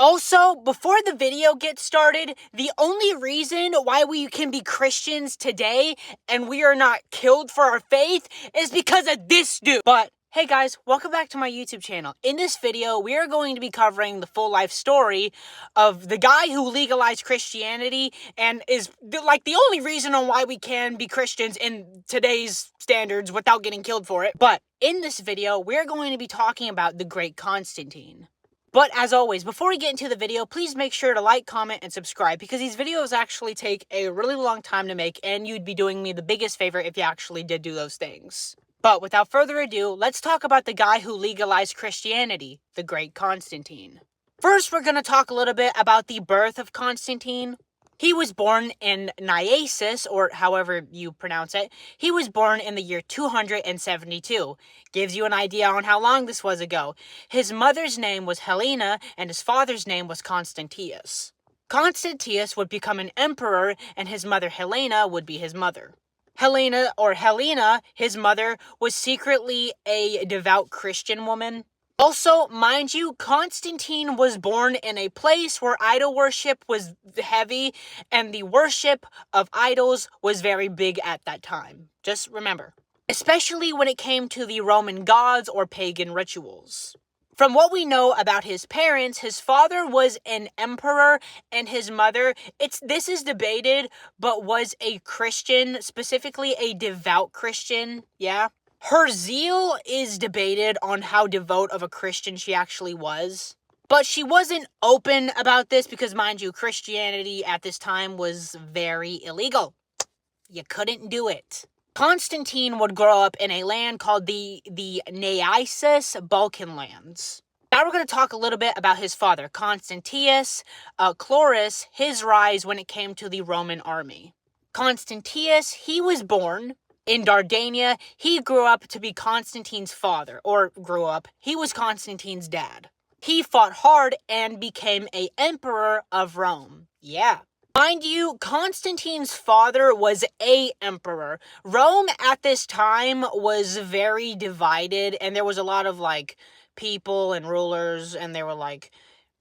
Also, before the video gets started, the only reason why we can be Christians today and we are not killed for our faith is because of this dude. But hey guys, welcome back to my YouTube channel. In this video, we are going to be covering the full life story of the guy who legalized Christianity and is like the only reason on why we can be Christians in today's standards without getting killed for it. But in this video, we're going to be talking about the great Constantine. But as always, before we get into the video, please make sure to like, comment, and subscribe because these videos actually take a really long time to make and you'd be doing me the biggest favor if you actually did do those things. But without further ado, let's talk about the guy who legalized Christianity, the great Constantine. First, we're going to talk a little bit about the birth of Constantine. He was born in Nicaea, or however you pronounce it. He was born in the year 272. Gives you an idea on how long this was ago. His mother's name was Helena, and his father's name was Constantius. Constantius would become an emperor, and his mother Helena would be his mother. Helena, his mother, was secretly a devout Christian woman. Also, mind you, Constantine was born in a place where idol worship was heavy and the worship of idols was very big at that time. Just remember. Especially when it came to the Roman gods or pagan rituals. From what we know about his parents, his father was an emperor and his mother, this is debated, but was a Christian, specifically a devout Christian, yeah? Her zeal is debated on how devout of a Christian she actually was. But she wasn't open about this because, mind you, Christianity at this time was very illegal. You couldn't do it. Constantine would grow up in a land called the Nicaea Balkan lands. Now we're going to talk a little bit about his father, Constantius Chlorus, his rise when it came to the Roman army. Constantius, he was born in Dardania. He grew up to be Constantine's father, he was Constantine's dad. He fought hard and became an emperor of Rome. Yeah. Mind you, Constantine's father was a emperor. Rome at this time was very divided, and there was a lot of, people and rulers, and they were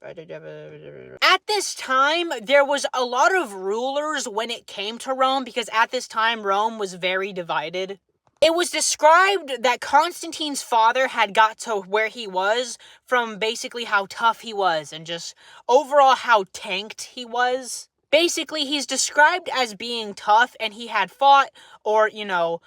at this time, there was a lot of rulers when it came to Rome, because at this time, Rome was very divided. It was described that Constantine's father had got to where he was from basically how tough he was and just overall how tanked he was. Basically, he's described as being tough and he had fought or, to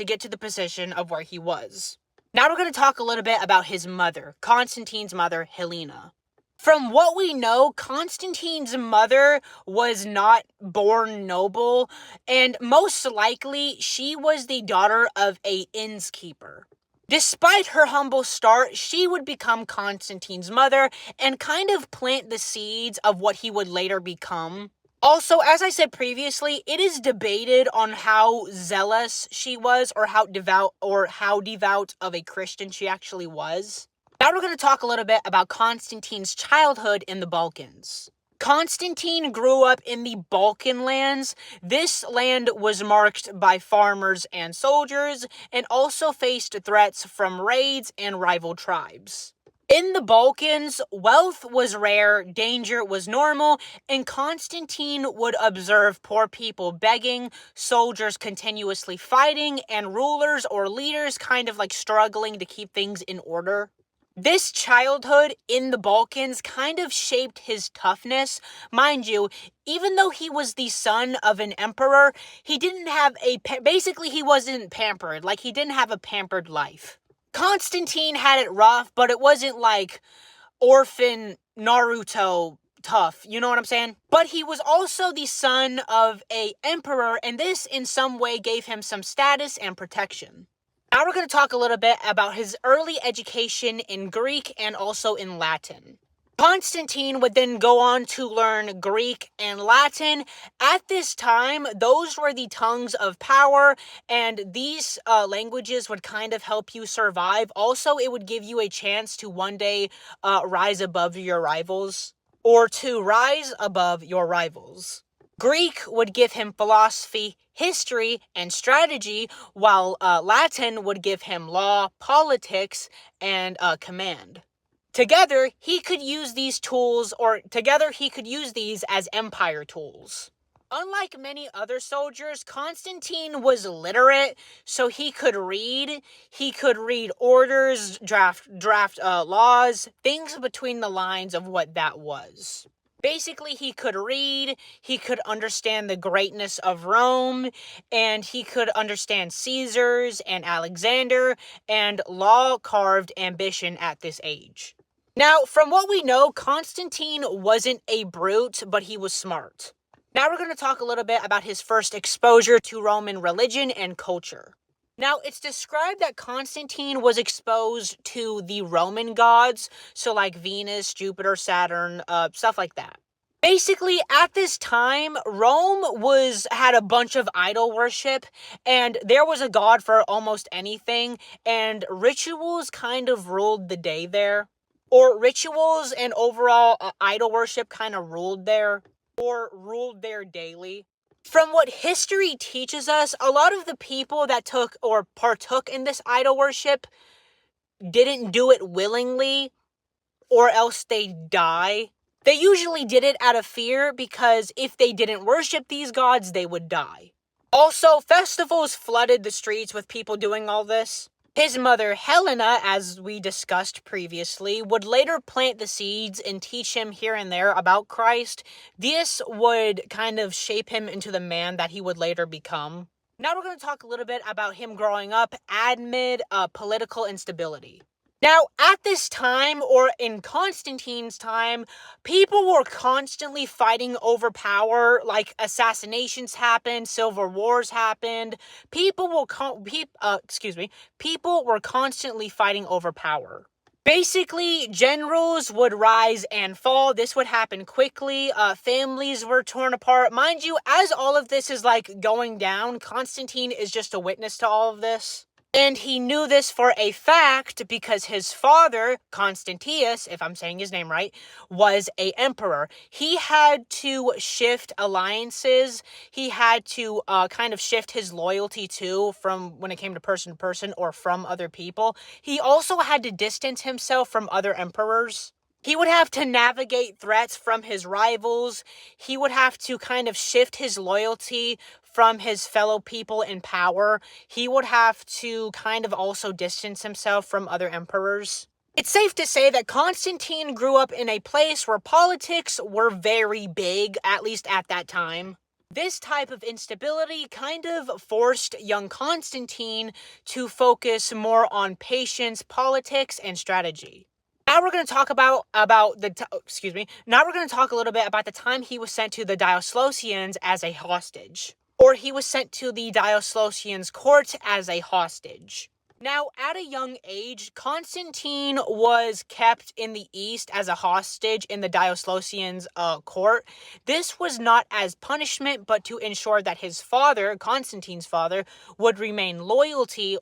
get to the position of where he was. Now we're going to talk a little bit about his mother, Constantine's mother, Helena. From what we know, Constantine's mother was not born noble, and most likely she was the daughter of an innkeeper. Despite her humble start, she would become Constantine's mother and kind of plant the seeds of what he would later become. Also, as I said previously, it is debated on how zealous she was or how devout of a Christian she actually was. Now we're going to talk a little bit about Constantine's childhood in the Balkans. Constantine grew up in the Balkan lands. This land was marked by farmers and soldiers and also faced threats from raids and rival tribes. In the Balkans, wealth was rare, danger was normal, and Constantine would observe poor people begging, soldiers continuously fighting, and rulers or leaders kind of struggling to keep things in order. This childhood in the Balkans kind of shaped his toughness. Mind you, even though he was the son of an emperor, he didn't have basically he wasn't pampered, he didn't have a pampered life. Constantine had it rough, but it wasn't orphan Naruto tough, you know what I'm saying? But he was also the son of an emperor, and this in some way gave him some status and protection. Now we're going to talk a little bit about his early education in Greek and also in Latin. Constantine would then go on to learn Greek and Latin. At this time, those were the tongues of power, and these languages would kind of help you survive. Also, it would give you a chance to one day rise above your rivals, Greek would give him philosophy, history, and strategy, while Latin would give him law, politics, and command. Together, he could use these as empire tools. Unlike many other soldiers, Constantine was literate, so he could read. He could read orders, draft laws, things between the lines of what that was. Basically, he could read, he could understand the greatness of Rome, and he could understand Caesar's and Alexander and law-carved ambition at this age. Now, from what we know, Constantine wasn't a brute, but he was smart. Now we're going to talk a little bit about his first exposure to Roman religion and culture. Now, it's described that Constantine was exposed to the Roman gods, so like Venus, Jupiter, Saturn, stuff like that. Basically, at this time, Rome had a bunch of idol worship, and there was a god for almost anything, and rituals kind of ruled the day there. Or rituals and overall idol worship kind of ruled there daily. From what history teaches us, a lot of the people that took or partook in this idol worship didn't do it willingly, or else they'd die. They usually did it out of fear, because if they didn't worship these gods, they would die. Also, festivals flooded the streets with people doing all this. His mother, Helena, as we discussed previously, would later plant the seeds and teach him here and there about Christ. This would kind of shape him into the man that he would later become. Now we're going to talk a little bit about him growing up amid political instability. Now, at this time, or in Constantine's time, people were constantly fighting over power, like assassinations happened, civil wars happened. People were constantly fighting over power. Basically, generals would rise and fall. This would happen quickly. Families were torn apart. Mind you, as all of this is like going down, Constantine is just a witness to all of this. And he knew this for a fact because his father, Constantius, if I'm saying his name right, was an emperor. He had to shift alliances. He had to kind of shift his loyalty too, from when it came to person or from other people. He also had to distance himself from other emperors. He would have to navigate threats from his rivals. He would have to kind of shift his loyalty from his fellow people in power. He would have to kind of also distance himself from other emperors. It's safe to say that Constantine grew up in a place where politics were very big, at least at that time. This type of instability kind of forced young Constantine to focus more on patience, politics, and strategy. Now we're going to talk Now we're going to talk a little bit about the time he was sent to the Diocletians as a hostage. Or he was sent to the Diocletians' court as a hostage. Now, at a young age, Constantine was kept in the east as a hostage in the Diocletians' court. This was not as punishment, but to ensure that his father, Constantine's father, would remain loyal to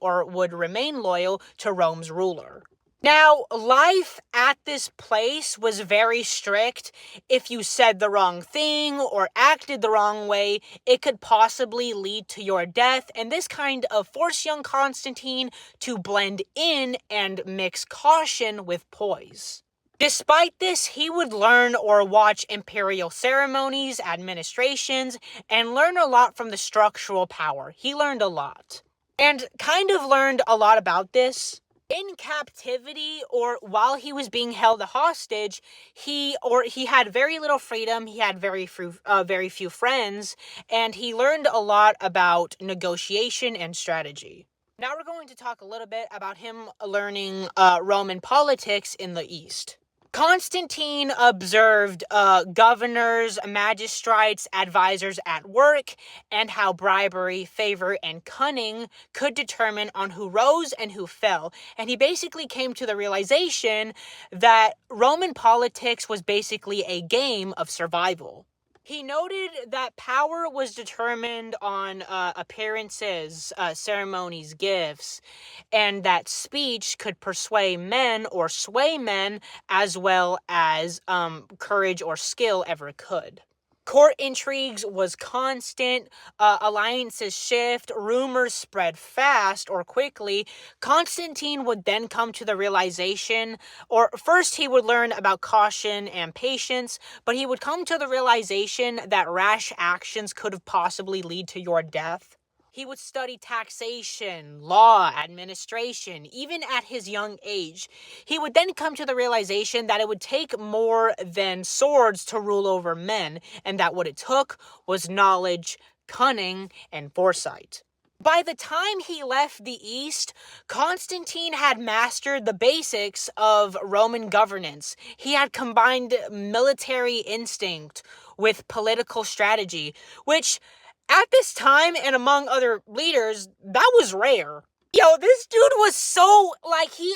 Rome's ruler. Now, life at this place was very strict. If you said the wrong thing or acted the wrong way, it could possibly lead to your death, and this kind of forced young Constantine to blend in and mix caution with poise. Despite this, he would learn or watch imperial ceremonies, administrations, and learn a lot from the structural power. He learned a lot. And kind of learned a lot about this. In captivity, or while he was being held a hostage, he had very little freedom. He had very few friends, and he learned a lot about negotiation and strategy. Now we're going to talk a little bit about him learning Roman politics in the East. Constantine observed governors, magistrates, advisors at work, and how bribery, favor, and cunning could determine on who rose and who fell. And he basically came to the realization that Roman politics was basically a game of survival. He noted that power was determined on appearances, ceremonies, gifts, and that speech could persuade men or sway men as well as courage or skill ever could. Court intrigues was constant, alliances shift, rumors spread fast or quickly. Constantine would then come to the realization, or first he would learn about caution and patience, but he would come to the realization that rash actions could possibly lead to your death. He would study taxation, law, administration, even at his young age. He would then come to the realization that it would take more than swords to rule over men, and that what it took was knowledge, cunning, and foresight. By the time he left the East, Constantine had mastered the basics of Roman governance. He had combined military instinct with political strategy, which at this time, and among other leaders, that was rare. Yo, this dude was so, he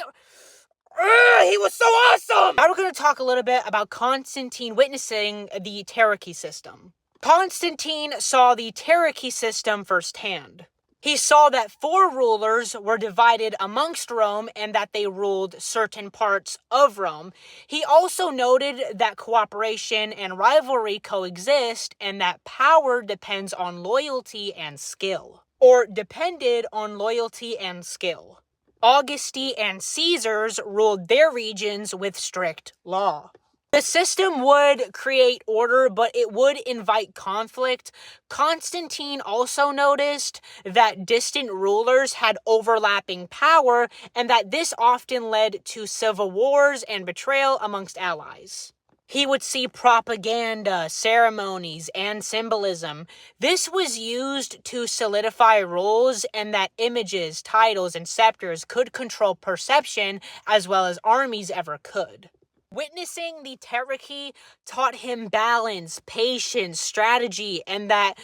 was so awesome! Now we're going to talk a little bit about Constantine witnessing the Tetrarchy system. Constantine saw the Tetrarchy system firsthand. He saw that 4 rulers were divided amongst Rome and that they ruled certain parts of Rome. He also noted that cooperation and rivalry coexist and that power depends on loyalty and skill. Or depended on loyalty and skill. Augusti and Caesars ruled their regions with strict law. The system would create order, but it would invite conflict. Constantine also noticed that distant rulers had overlapping power and that this often led to civil wars and betrayal amongst allies. He would see propaganda, ceremonies, and symbolism. This was used to solidify rules and that images, titles, and scepters could control perception as well as armies ever could. Witnessing the Tetrarchy taught him balance, patience, strategy, and that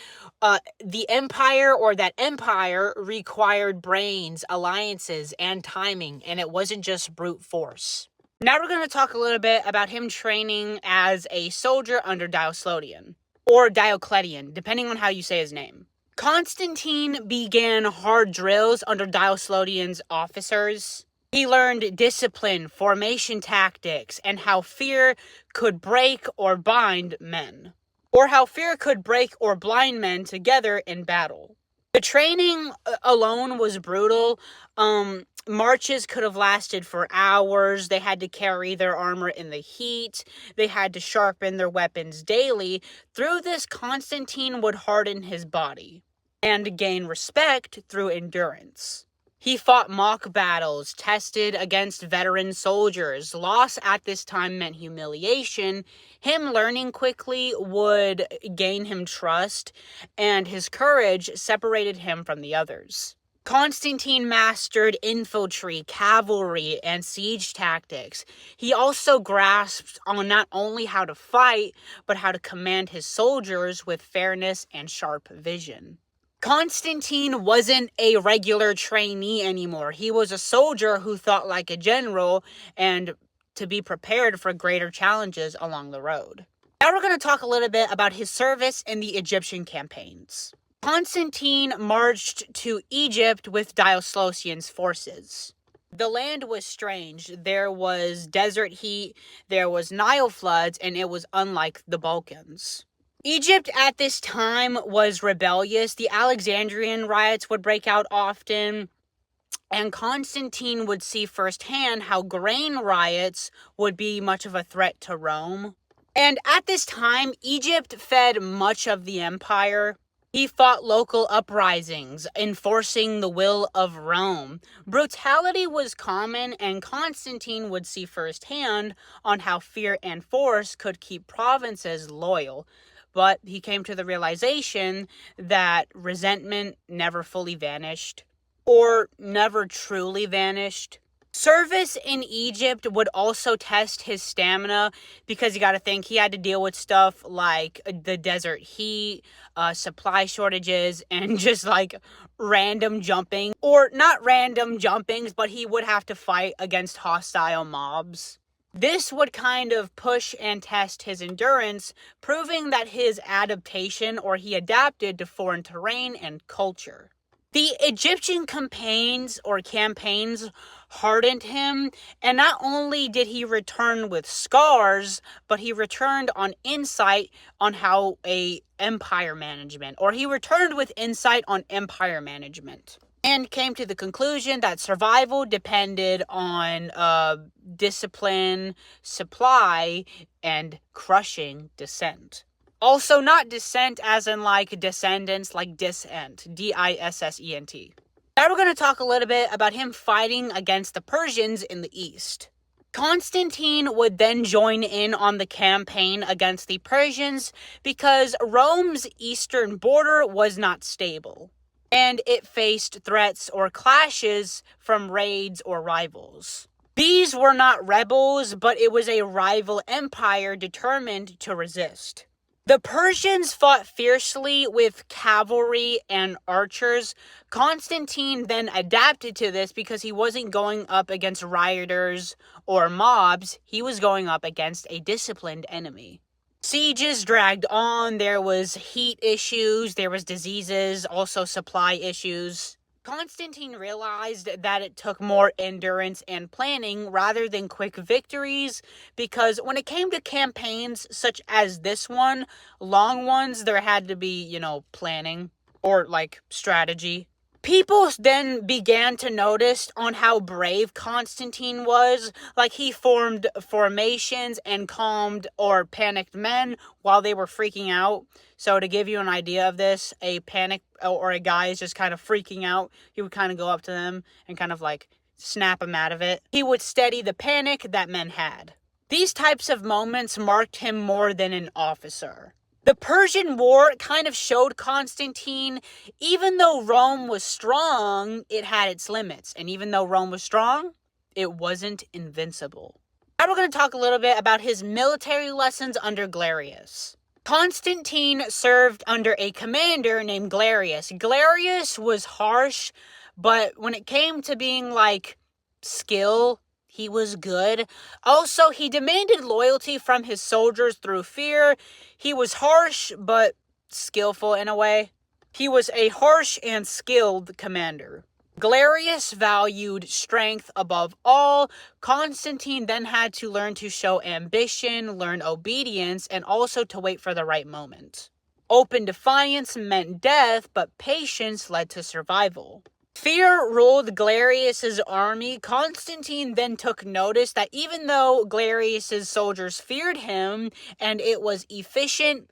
the empire required brains, alliances, and timing, and it wasn't just brute force. Now we're going to talk a little bit about him training as a soldier under Diocletian, or Diocletian, depending on how you say his name. Constantine began hard drills under Diocletian's officers. He learned discipline, formation tactics, and how fear could break or bind men. Or how fear could break or blind men together in battle. The training alone was brutal. Marches could have lasted for hours. They had to carry their armor in the heat. They had to sharpen their weapons daily. Through this, Constantine would harden his body and gain respect through endurance. He fought mock battles, tested against veteran soldiers. Loss at this time meant humiliation. Him learning quickly would gain him trust, and his courage separated him from the others. Constantine mastered infantry, cavalry, and siege tactics. He also grasped on not only how to fight, but how to command his soldiers with fairness and sharp vision. Constantine wasn't a regular trainee anymore. He was a soldier who thought like a general and to be prepared for greater challenges along the road. Now we're going to talk a little bit about his service in the Egyptian campaigns. Constantine marched to Egypt with Diocletian's forces. The land was strange. There was desert heat, there was Nile floods, and it was unlike the Balkans. Egypt at this time was rebellious. The Alexandrian riots would break out often, and Constantine would see firsthand how grain riots would be much of a threat to Rome. And at this time, Egypt fed much of the empire. He fought local uprisings, enforcing the will of Rome. Brutality was common, and Constantine would see firsthand on how fear and force could keep provinces loyal. But he came to the realization that resentment never fully vanished, or never truly vanished. Service in Egypt would also test his stamina, because you gotta think he had to deal with stuff like the desert heat, supply shortages, and just like random jumping. Or not random jumpings, but he would have to fight against hostile mobs. This would kind of push and test his endurance, proving that his adaptation, or he adapted to foreign terrain and culture. The Egyptian campaigns hardened him, and not only did he return with scars, but he returned on insight on how he returned with insight on empire management, and came to the conclusion that survival depended on discipline, supply, and crushing dissent. Also, not descent as in like descendants, like dissent, Dissent. Now we're going to talk a little bit about him fighting against the Persians in the east. Constantine would then join in on the campaign against the Persians because Rome's eastern border was not stable, and it faced threats or clashes from raids or rivals. These were not rebels, but it was a rival empire determined to resist. The Persians fought fiercely with cavalry and archers. Constantine then adapted to this because he wasn't going up against rioters or mobs. He was going up against a disciplined enemy. Sieges dragged on. There was heat issues. There was diseases, also supply issues. Constantine realized that it took more endurance and planning rather than quick victories, because when it came to campaigns such as this one, long ones, there had to be, planning or like strategy. People then began to notice on how brave Constantine was. Like, he formed formations and calmed or panicked men while they were freaking out. So to give you an idea of this, a panic or a guy is just kind of freaking out, he would kind of go up to them and kind of like snap them out of it. He would steady the panic that men had. These types of moments marked him more than an officer. The Persian War kind of showed Constantine, even though Rome was strong, it had its limits. And even though Rome was strong, it wasn't invincible. Now we're going to talk a little bit about his military lessons under Galerius. Constantine served under a commander named Galerius. Galerius was harsh, but when it came to being like skill, he was good. Also, he demanded loyalty from his soldiers through fear. He was harsh, but skillful in a way. He was a harsh and skilled commander. Galerius valued strength above all. Constantine then had to learn to show ambition, learn obedience, and also to wait for the right moment. Open defiance meant death, but patience led to survival. Fear ruled Galerius's army. Constantine then took notice that even though Galerius's soldiers feared him and it was efficient,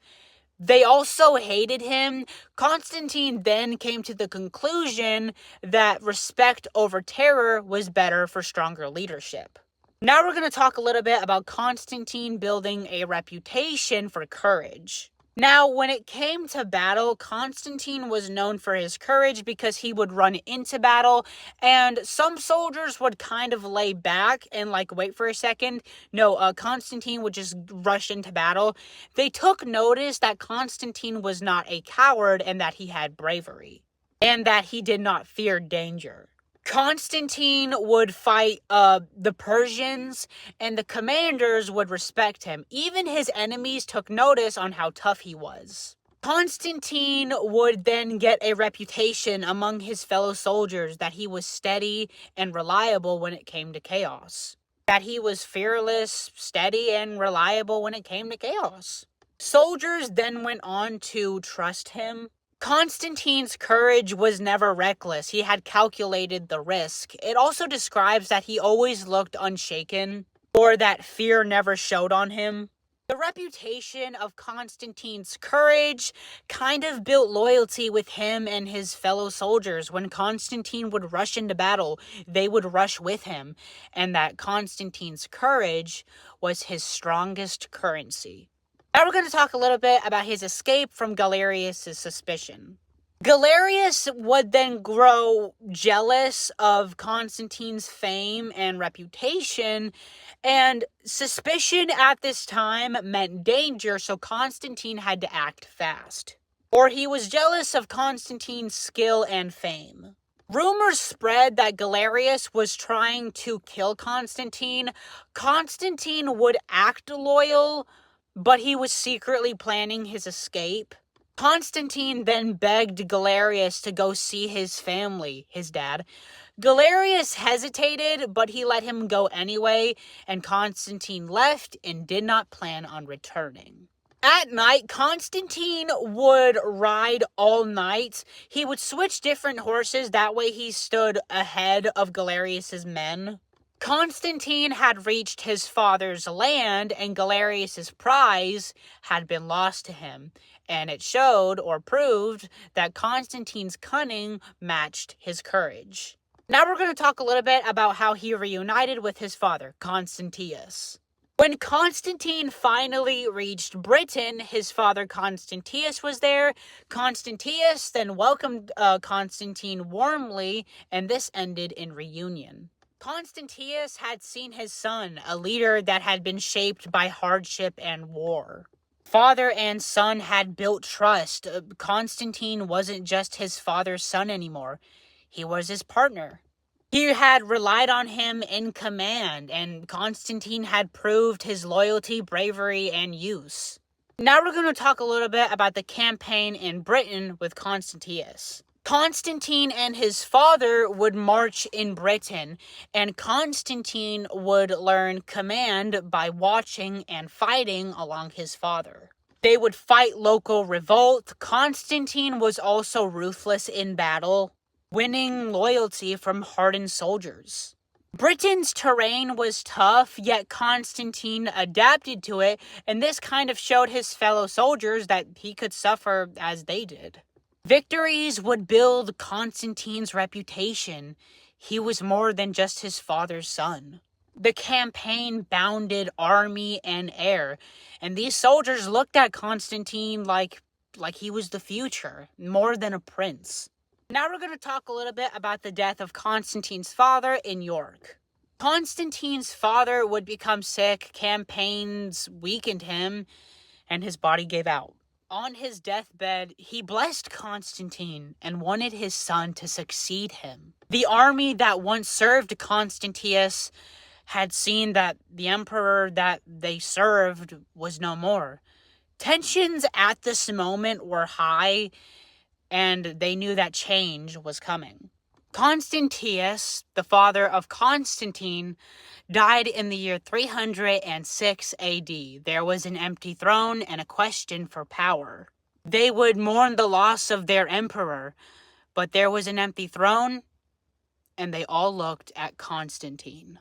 they also hated him. Constantine then came to the conclusion that respect over terror was better for stronger leadership. Now we're going to talk a little bit about Constantine building a reputation for courage. Now, when it came to battle, Constantine was known for his courage because he would run into battle, and some soldiers would kind of lay back and wait for a second. No, Constantine would just rush into battle. They took notice that Constantine was not a coward and that he had bravery, and that he did not fear danger. Constantine would fight the Persians, and the commanders would respect him. Even his enemies took notice on how tough he was. Constantine would then get a reputation among his fellow soldiers that he was steady and reliable when it came to chaos. That he was fearless, steady, and reliable when it came to chaos. Soldiers then went on to trust him. Constantine's courage was never reckless. He had calculated the risk. It also describes that he always looked unshaken, or that fear never showed on him. The reputation of Constantine's courage kind of built loyalty with him and his fellow soldiers. When Constantine would rush into battle, they would rush with him, and that Constantine's courage was his strongest currency. Now we're going to talk a little bit about his escape from Galerius' suspicion. Galerius would then grow jealous of Constantine's fame and reputation, and suspicion at this time meant danger, so Constantine had to act fast. Or he was jealous of Constantine's skill and fame. Rumors spread that Galerius was trying to kill Constantine. Constantine would act loyal, but he was secretly planning his escape. Constantine then begged Galerius to go see his family, his dad. Galerius hesitated, but he let him go anyway, and Constantine left and did not plan on returning. At night, Constantine would ride all night. He would switch different horses, that way he stood ahead of Galerius's men. Constantine had reached his father's land, and Galerius's prize had been lost to him, and it showed or proved that Constantine's cunning matched his courage. Now we're going to talk a little bit about how he reunited with his father, Constantius. When Constantine finally reached Britain, his father Constantius was there. Constantius then welcomed Constantine warmly, and this ended in reunion. Constantius had seen his son, a leader that had been shaped by hardship and war. Father and son had built trust. Constantine wasn't just his father's son anymore. He was his partner. He had relied on him in command, and Constantine had proved his loyalty, bravery, and use. Now we're going to talk a little bit about the campaign in Britain with Constantius. Constantine and his father would march in Britain, and Constantine would learn command by watching and fighting along his father. They would fight local revolt. Constantine was also ruthless in battle, winning loyalty from hardened soldiers. Britain's terrain was tough, yet Constantine adapted to it, and this kind of showed his fellow soldiers that he could suffer as they did. Victories would build Constantine's reputation. He was more than just his father's son. The campaign bounded army and air, and these soldiers looked at Constantine like he was the future, more than a prince. Now we're going to talk a little bit about the death of Constantine's father in York. Constantine's father would become sick, campaigns weakened him, and his body gave out. On his deathbed, he blessed Constantine and wanted his son to succeed him. The army that once served Constantius had seen that the emperor that they served was no more. Tensions at this moment were high, and they knew that change was coming. Constantius, the father of Constantine, died in the year 306 AD. There was an empty throne and a question for power. They would mourn the loss of their emperor, but there was an empty throne, and they all looked at Constantine.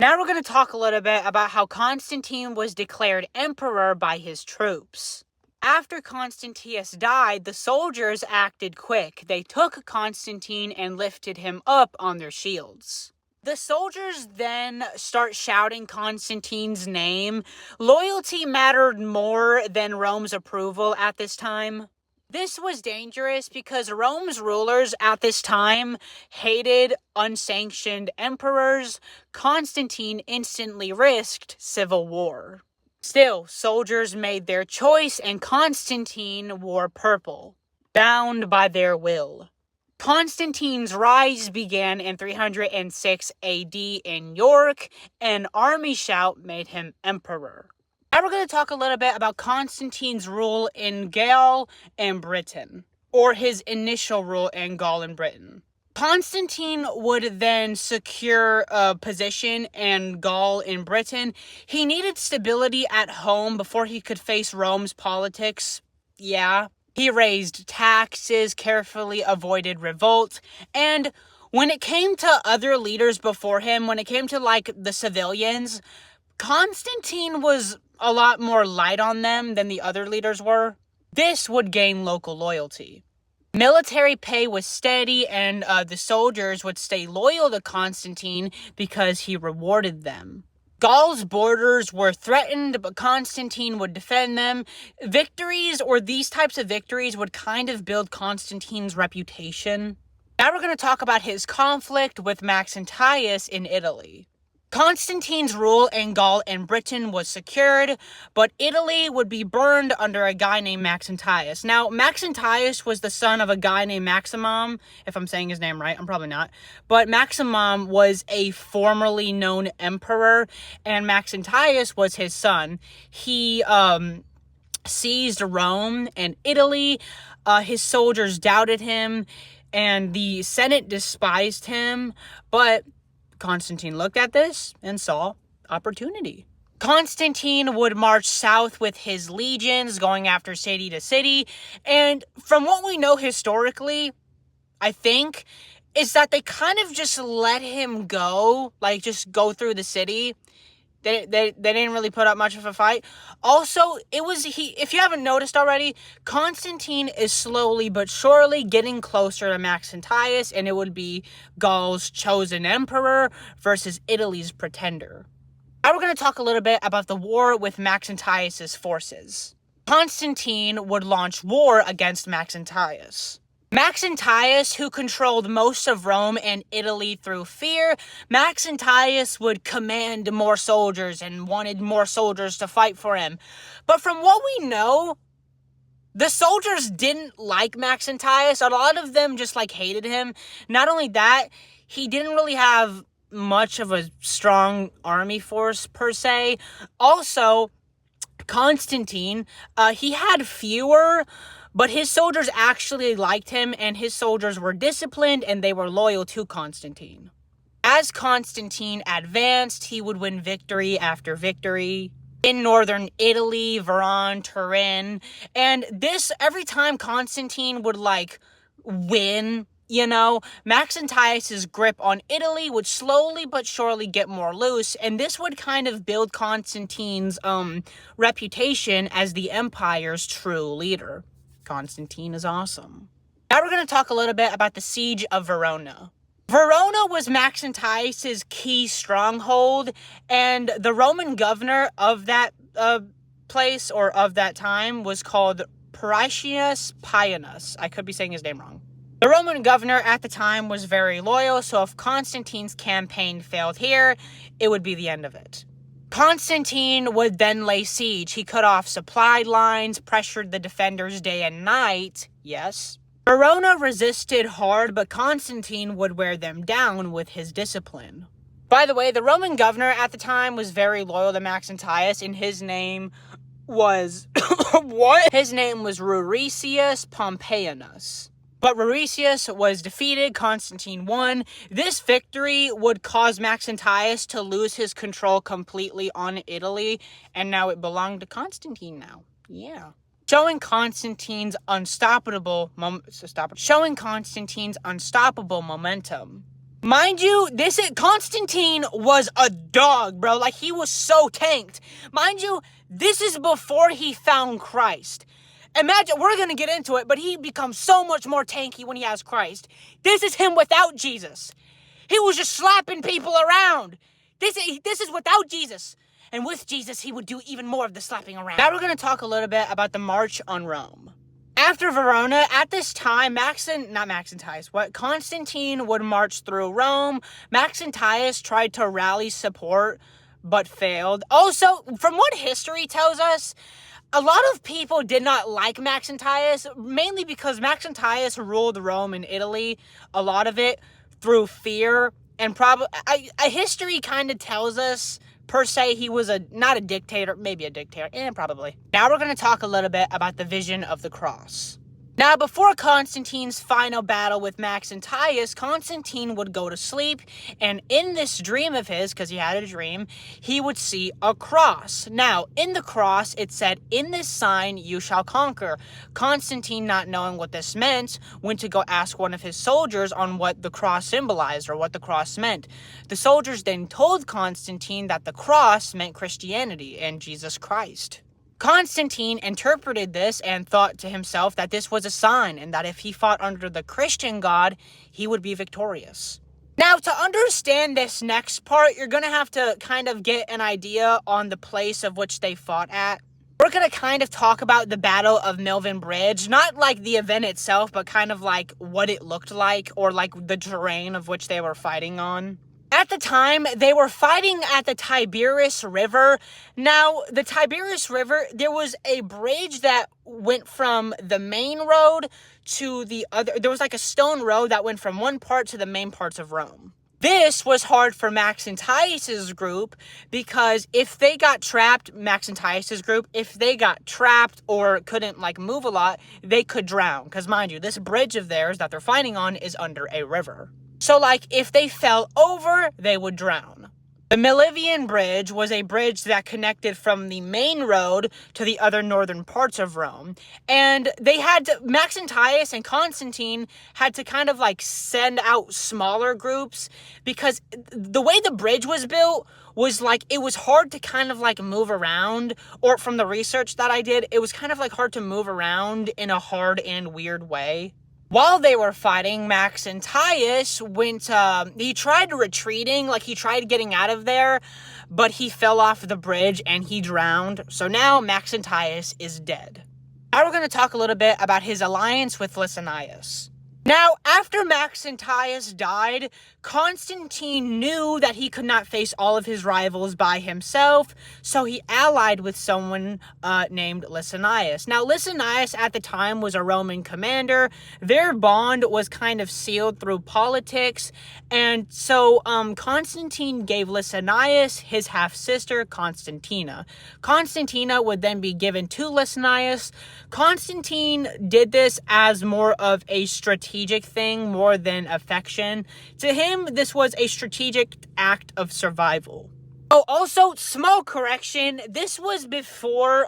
Now we're going to talk a little bit about how Constantine was declared emperor by his troops. After Constantius died, the soldiers acted quick. They took Constantine and lifted him up on their shields. The soldiers then start shouting Constantine's name. Loyalty mattered more than Rome's approval at this time. This was dangerous because Rome's rulers at this time hated unsanctioned emperors. Constantine instantly risked civil war. Still, soldiers made their choice, and Constantine wore purple, bound by their will. Constantine's rise began in 306 AD in York. An army shout made him emperor. Now we're going to talk a little bit about Constantine's rule in Gaul and Britain, or his initial rule in Gaul and Britain. Constantine would then secure a position in Gaul in Britain. He needed stability at home before he could face Rome's politics. Yeah. He raised taxes, carefully avoided revolt, and when it came to other leaders before him, when it came to the civilians, Constantine was a lot more light on them than the other leaders were. This would gain local loyalty. Military pay was steady, and the soldiers would stay loyal to Constantine because he rewarded them. Gaul's borders were threatened, but Constantine would defend them. Victories, or these types of victories, would kind of build Constantine's reputation. Now we're going to talk about his conflict with Maxentius in Italy. Constantine's rule in Gaul and Britain was secured, but Italy would be burned under a guy named Maxentius. Now, Maxentius was the son of a guy named Maximum, if I'm saying his name right, I'm probably not. But Maximum was a formerly known emperor, and Maxentius was his son. He seized Rome and Italy. His soldiers doubted him, and the Senate despised him, but Constantine looked at this and saw opportunity. Constantine would march south with his legions, going after city to city, and from what we know historically, I think, is that they kind of just let him go, like just go through the city. They didn't really put up much of a fight. Also, if you haven't noticed already, Constantine is slowly but surely getting closer to Maxentius, and it would be Gaul's chosen emperor versus Italy's pretender. Now we're going to talk a little bit about the war with Maxentius' forces. Constantine would launch war against Maxentius. Maxentius, who controlled most of Rome and Italy through fear, Maxentius would command more soldiers and wanted more soldiers to fight for him. But from what we know, the soldiers didn't like Maxentius. A lot of them just hated him. Not only that, he didn't really have much of a strong army force per se. Also, Constantine, he had fewer, but his soldiers actually liked him, and his soldiers were disciplined, and they were loyal to Constantine. As Constantine advanced, he would win victory after victory in northern Italy, Verona, Turin, and every time Constantine would, win, Maxentius' grip on Italy would slowly but surely get more loose, and this would kind of build Constantine's reputation as the empire's true leader. Constantine is awesome. Now we're going to talk a little bit about the siege of Verona. Verona was Maxentius' key stronghold, and the Roman governor of that place, or of that time, was called Persius Pianus. I could be saying his name wrong. The Roman governor at the time was very loyal, so if Constantine's campaign failed here, it would be the end of it. Constantine would then lay siege. He cut off supply lines, pressured the defenders day and night. Yes. Verona resisted hard, but Constantine would wear them down with his discipline. By the way, the Roman governor at the time was very loyal to Maxentius, and his name was... what? His name was Ruricius Pompeianus. But Ruricius was defeated, Constantine won. This victory would cause Maxentius to lose his control completely on Italy, and now it belonged to Constantine now. Yeah. Showing Constantine's unstoppable momentum. Mind you, Constantine was a dog, bro. He was so tanked. Mind you, this is before he found Christ. Imagine, we're going to get into it, but he becomes so much more tanky when he has Christ. This is him without Jesus. He was just slapping people around. This is without Jesus. And with Jesus, he would do even more of the slapping around. Now we're going to talk a little bit about the march on Rome. After Verona, at this time, Constantine would march through Rome. Maxentius tried to rally support, but failed. Also, from what history tells us, a lot of people did not like Maxentius, mainly because Maxentius ruled Rome and Italy, a lot of it, through fear, and history kind of tells us, per se, he was not a dictator, maybe a dictator, probably. Now we're going to talk a little bit about the vision of the cross. Now, before Constantine's final battle with Maxentius, Constantine would go to sleep, and in this dream of his, because he had a dream, he would see a cross. Now, in the cross, it said, "In this sign you shall conquer." Constantine, not knowing what this meant, went to go ask one of his soldiers on what the cross symbolized, or what the cross meant. The soldiers then told Constantine that the cross meant Christianity and Jesus Christ. Constantine interpreted this and thought to himself that this was a sign, and that if he fought under the Christian God, he would be victorious. Now, to understand this next part, you're going to have to kind of get an idea on the place of which they fought at. We're going to kind of talk about the Battle of Milvian Bridge, not the event itself, but kind of what it looked like, or the terrain of which they were fighting on. At the time, they were fighting at the Tiberias River. Now, the Tiberias River, there was a bridge that went from the main road to the other. There was a stone road that went from one part to the main parts of Rome. This was hard for Maxentius's group because if they got trapped, Maxentius's group, if they got trapped or couldn't move a lot, they could drown. Because mind you, this bridge of theirs that they're fighting on is under a river. So if they fell over, they would drown. The Milvian Bridge was a bridge that connected from the main road to the other northern parts of Rome. And Maxentius and Constantine had to kind of send out smaller groups because the way the bridge was built was it was hard to kind of move around, or from the research that I did, it was kind of hard to move around in a hard and weird way. While they were fighting, Maxentius he tried retreating, he tried getting out of there, but he fell off the bridge and he drowned. So now Maxentius is dead. Now we're going to talk a little bit about his alliance with Licinius. Now, after Maxentius died, Constantine knew that he could not face all of his rivals by himself, so he allied with someone named Licinius. Now, Licinius at the time was a Roman commander. Their bond was kind of sealed through politics, and so Constantine gave Licinius his half-sister, Constantina. Constantina would then be given to Licinius. Constantine did this as more of a strategic thing more than affection. To him, this was a strategic act of survival. Oh, also, small correction, this was before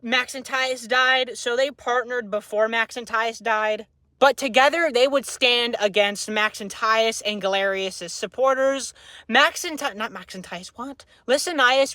Maxentius died, so they partnered before Maxentius died. But together, they would stand against Maxentius and Galerius' supporters. Licinius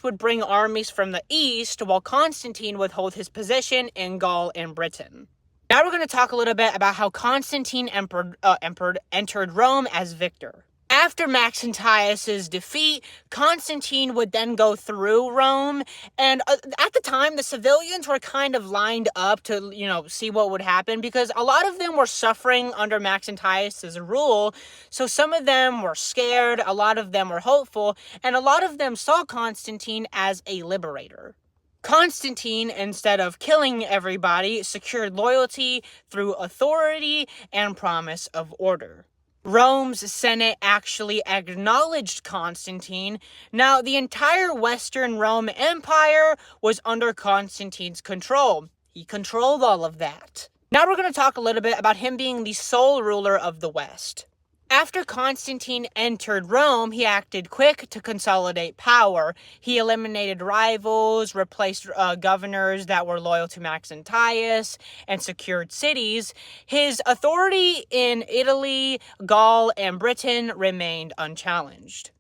would bring armies from the east, while Constantine would hold his position in Gaul and Britain. Now we're going to talk a little bit about how Constantine entered Rome as victor. After Maxentius's defeat, Constantine would then go through Rome, and at the time, the civilians were kind of lined up to, see what would happen, because a lot of them were suffering under Maxentius's rule, so some of them were scared, a lot of them were hopeful, and a lot of them saw Constantine as a liberator. Constantine, instead of killing everybody, secured loyalty through authority and promise of order. Rome's Senate actually acknowledged Constantine. Now, the entire Western Roman Empire was under Constantine's control. He controlled all of that. Now we're going to talk a little bit about him being the sole ruler of the West. After Constantine entered Rome, he acted quick to consolidate power. He eliminated rivals, replaced governors that were loyal to Maxentius, and secured cities. His authority in Italy, Gaul, and Britain remained unchallenged.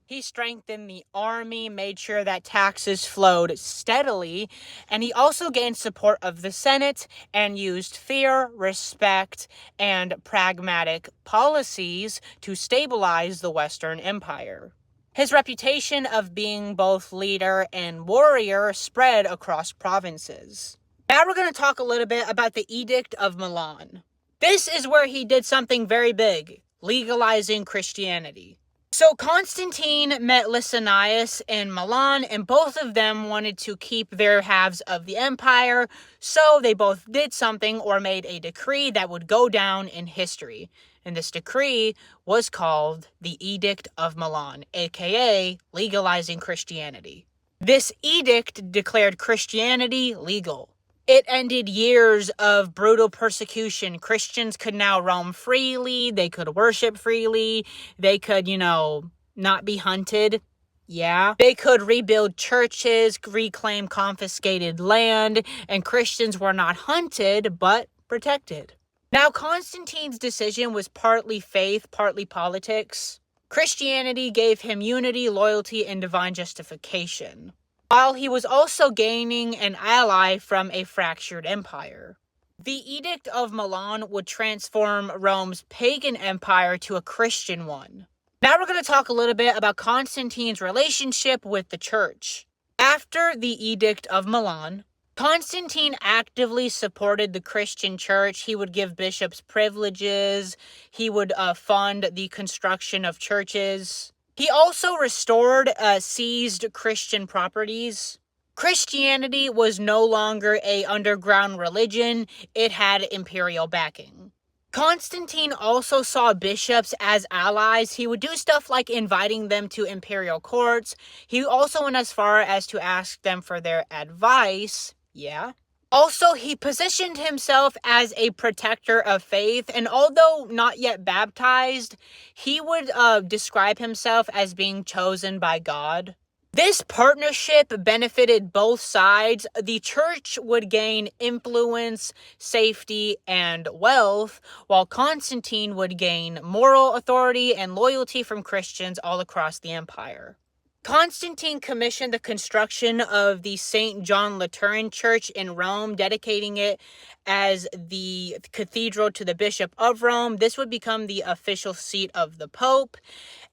He strengthened the army, made sure that taxes flowed steadily, and he also gained support of the Senate and used fear, respect, and pragmatic policies to stabilize the Western Empire. His reputation of being both leader and warrior spread across provinces. Now we're going to talk a little bit about the Edict of Milan. This is where he did something very big, legalizing Christianity. So Constantine met Licinius in Milan, and both of them wanted to keep their halves of the empire, so they both did something or made a decree that would go down in history. And this decree was called the Edict of Milan, aka legalizing Christianity. This edict declared Christianity legal. It ended years of brutal persecution. Christians could now roam freely. They could worship freely. They could, not be hunted. Yeah. They could rebuild churches, reclaim confiscated land, and Christians were not hunted, but protected. Now, Constantine's decision was partly faith, partly politics. Christianity gave him unity, loyalty, and divine justification, while he was also gaining an ally from a fractured empire. The Edict of Milan would transform Rome's pagan empire to a Christian one. Now we're going to talk a little bit about Constantine's relationship with the church. After the Edict of Milan, Constantine actively supported the Christian church. He would give bishops privileges. He would fund the construction of churches. He also restored seized Christian properties. Christianity was no longer an underground religion. It had imperial backing. Constantine also saw bishops as allies. He would do stuff like inviting them to imperial courts. He also went as far as to ask them for their advice. Yeah. Also, he positioned himself as a protector of faith, and although not yet baptized, he would describe himself as being chosen by God. This partnership benefited both sides. The church would gain influence, safety, and wealth, while Constantine would gain moral authority and loyalty from Christians all across the empire. Constantine commissioned the construction of the St. John Lateran Church in Rome, dedicating it as the cathedral to the Bishop of Rome. This would become the official seat of the Pope,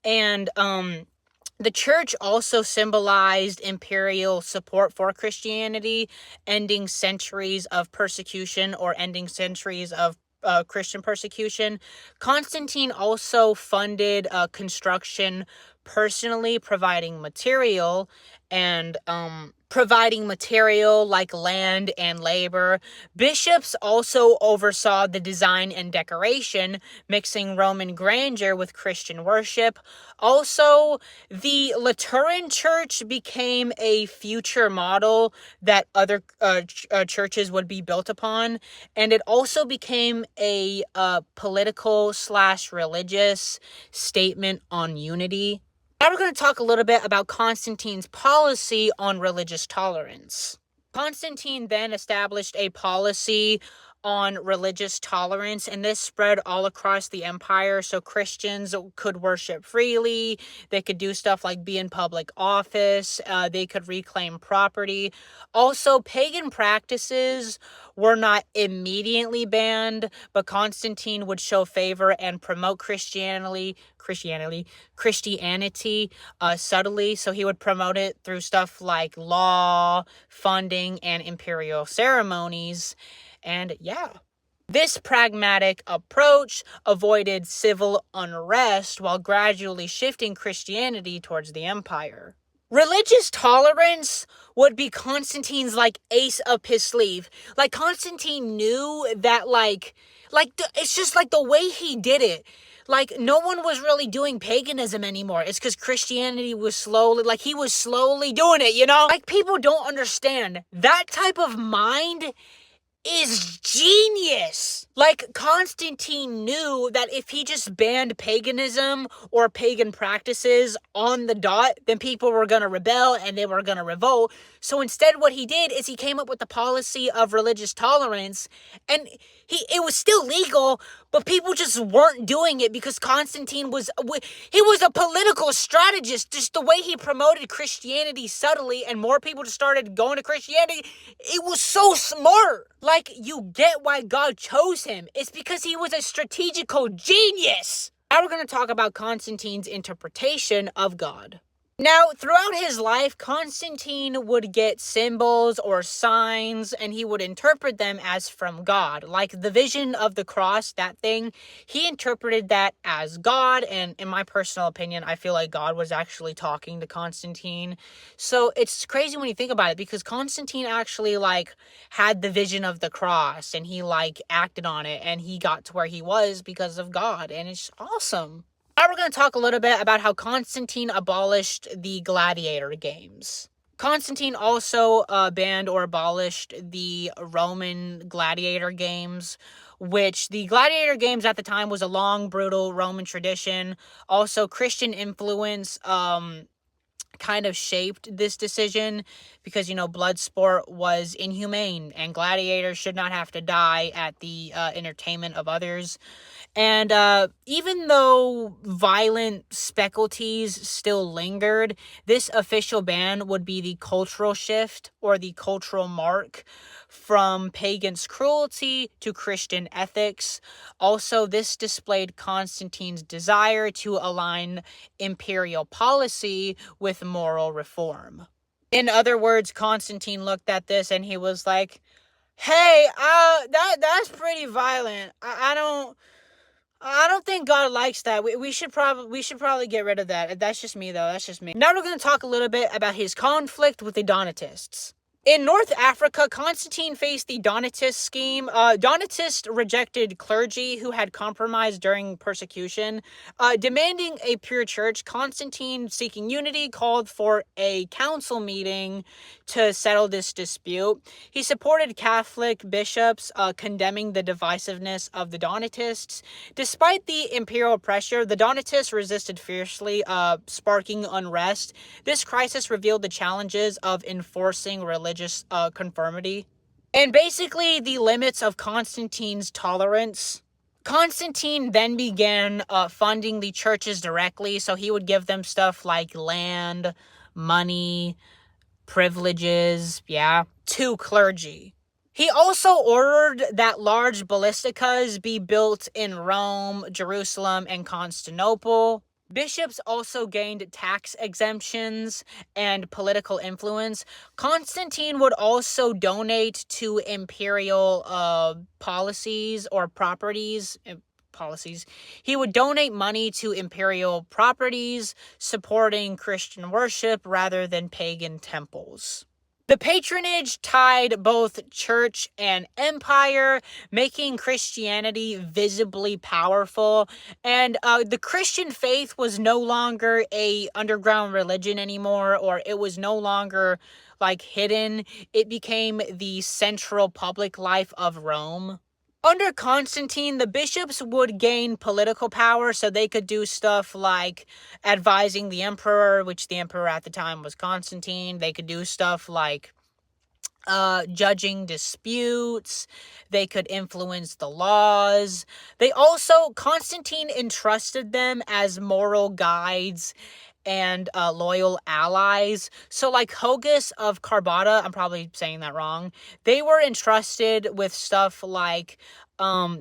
and the church also symbolized imperial support for Christianity, ending centuries of persecution or ending centuries of Christian persecution. Constantine also funded construction personally, providing material like land and labor. Bishops also oversaw the design and decoration, mixing Roman grandeur with Christian worship. Also, the Lateran Church became a future model that other churches would be built upon, and it also became a political/religious statement on unity. Now we're going to talk a little bit about Constantine's policy on religious tolerance. Constantine then established a policy on religious tolerance, and this spread all across the empire, so Christians could worship freely, they could do stuff like be in public office, they could reclaim property. Also, pagan practices were not immediately banned, but Constantine would show favor and promote Christianity subtly. So he would promote it through stuff like law, funding, and imperial ceremonies. And yeah, this pragmatic approach avoided civil unrest while gradually shifting Christianity towards the empire. Religious tolerance would be Constantine's, ace up his sleeve. Constantine knew that, it's just, the way he did it. No one was really doing paganism anymore. It's because Christianity was he was slowly doing it, you know? People don't understand. That type of mind is genius. Constantine knew that if he just banned paganism or pagan practices on the dot, then people were going to rebel and they were going to revolt. So instead what he did is he came up with the policy of religious tolerance, and it was still legal, but people just weren't doing it because Constantine was a political strategist. Just the way he promoted Christianity subtly and more people just started going to Christianity, it was so smart. You get why God chose him. It's because he was a strategical genius. Now we're going to talk about Constantine's interpretation of God. Now, throughout his life, Constantine would get symbols or signs, and he would interpret them as from God. The vision of the cross, that thing, he interpreted that as God, and in my personal opinion, I feel like God was actually talking to Constantine. So it's crazy when you think about it, because Constantine actually, had the vision of the cross, and he, acted on it, and he got to where he was because of God, and it's awesome. Now we're going to talk a little bit about how Constantine abolished the gladiator games. Constantine also banned or abolished the Roman gladiator games, which the gladiator games at the time was a long, brutal Roman tradition. Also, Christian influence kind of shaped this decision because, blood sport was inhumane and gladiators should not have to die at the entertainment of others. And even though violent specialties still lingered, this official ban would be the cultural shift or the cultural mark from pagans' cruelty to Christian ethics. Also, this displayed Constantine's desire to align imperial policy with moral reform. In other words, Constantine looked at this and he was like, hey, that's pretty violent. I don't think God likes that. We should probably get rid of that. That's just me, though. That's just me. Now we're going to talk a little bit about his conflict with the Donatists. In North Africa, Constantine faced the Donatist scheme. Donatists rejected clergy who had compromised during persecution. Demanding a pure church, Constantine, seeking unity, called for a council meeting to settle this dispute. He supported Catholic bishops, condemning the divisiveness of the Donatists. Despite the imperial pressure, the Donatists resisted fiercely, sparking unrest. This crisis revealed the challenges of enforcing religious conformity and basically the limits of Constantine's tolerance. Constantine then began funding the churches directly, so he would give them stuff like land, money, privileges, to clergy. He also ordered that large ballisticas be built in Rome, Jerusalem, and Constantinople. Bishops also gained tax exemptions and political influence. Constantine would also donate to imperial policies or policies. He would donate money to imperial properties, supporting Christian worship rather than pagan temples. The patronage tied both church and empire, making Christianity visibly powerful, and the Christian faith was no longer a underground religion anymore, or it was no longer like hidden. It became the central public life of Rome. Under Constantine, the bishops would gain political power, so they could do stuff like advising the emperor, which the emperor at the time was Constantine. They could do stuff like judging disputes. They could influence the laws. Constantine entrusted them as moral guides and loyal allies. So like Hogus of Carbata, I'm probably saying that wrong, they were entrusted with stuff like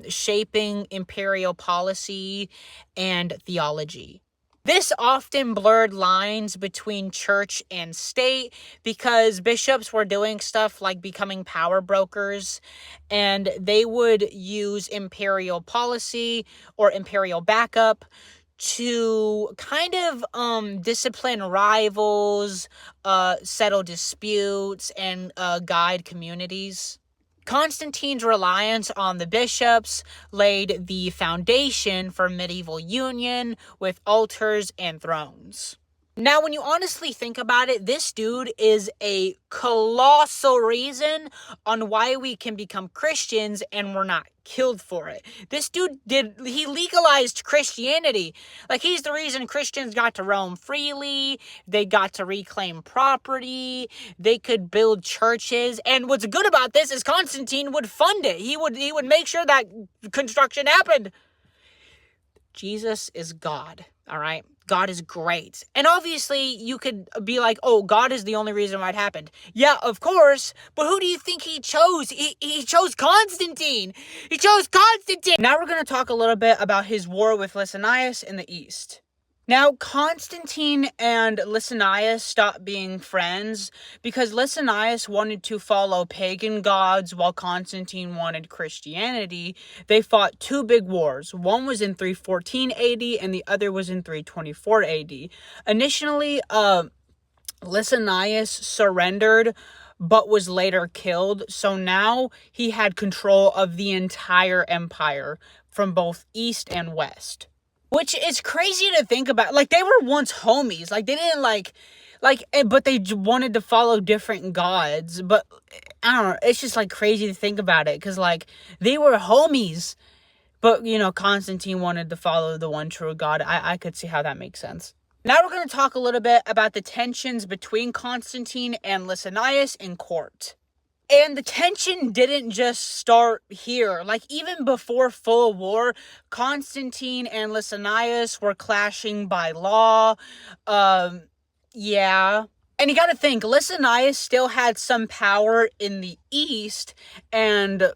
shaping imperial policy and theology. This often blurred lines between church and state because bishops were doing stuff like becoming power brokers, and they would use imperial policy or imperial backup to kind of discipline rivals, settle disputes, and guide communities. Constantine's reliance on the bishops laid the foundation for medieval union with altars and thrones. Now, when you honestly think about it, this dude is a colossal reason on why we can become Christians and we're not killed for it. This dude he legalized Christianity. Like, he's the reason Christians got to roam freely, they got to reclaim property, they could build churches, and what's good about this is Constantine would fund it. He would make sure that construction happened. Jesus is God, all right? God is great. And obviously, you could be like, oh, God is the only reason why it happened. Yeah, of course. But who do you think he chose? He chose Constantine. He chose Constantine. Now we're going to talk a little bit about his war with Licinius in the East. Now, Constantine and Licinius stopped being friends because Licinius wanted to follow pagan gods while Constantine wanted Christianity. They fought two big wars. One was in 314 AD and the other was in 324 AD. Initially, Licinius surrendered but was later killed. So now he had control of the entire empire from both east and west. Which is crazy to think about. Like, they were once homies. Like, they didn't but they wanted to follow different gods. But, I don't know, it's just, like, crazy to think about it. Because, like, they were homies. But, Constantine wanted to follow the one true God. I could see how that makes sense. Now we're going to talk a little bit about the tensions between Constantine and Licinius in court. And the tension didn't just start here. Like, even before full war, Constantine and Licinius were clashing by law. Yeah. And you gotta think, Licinius still had some power in the east, and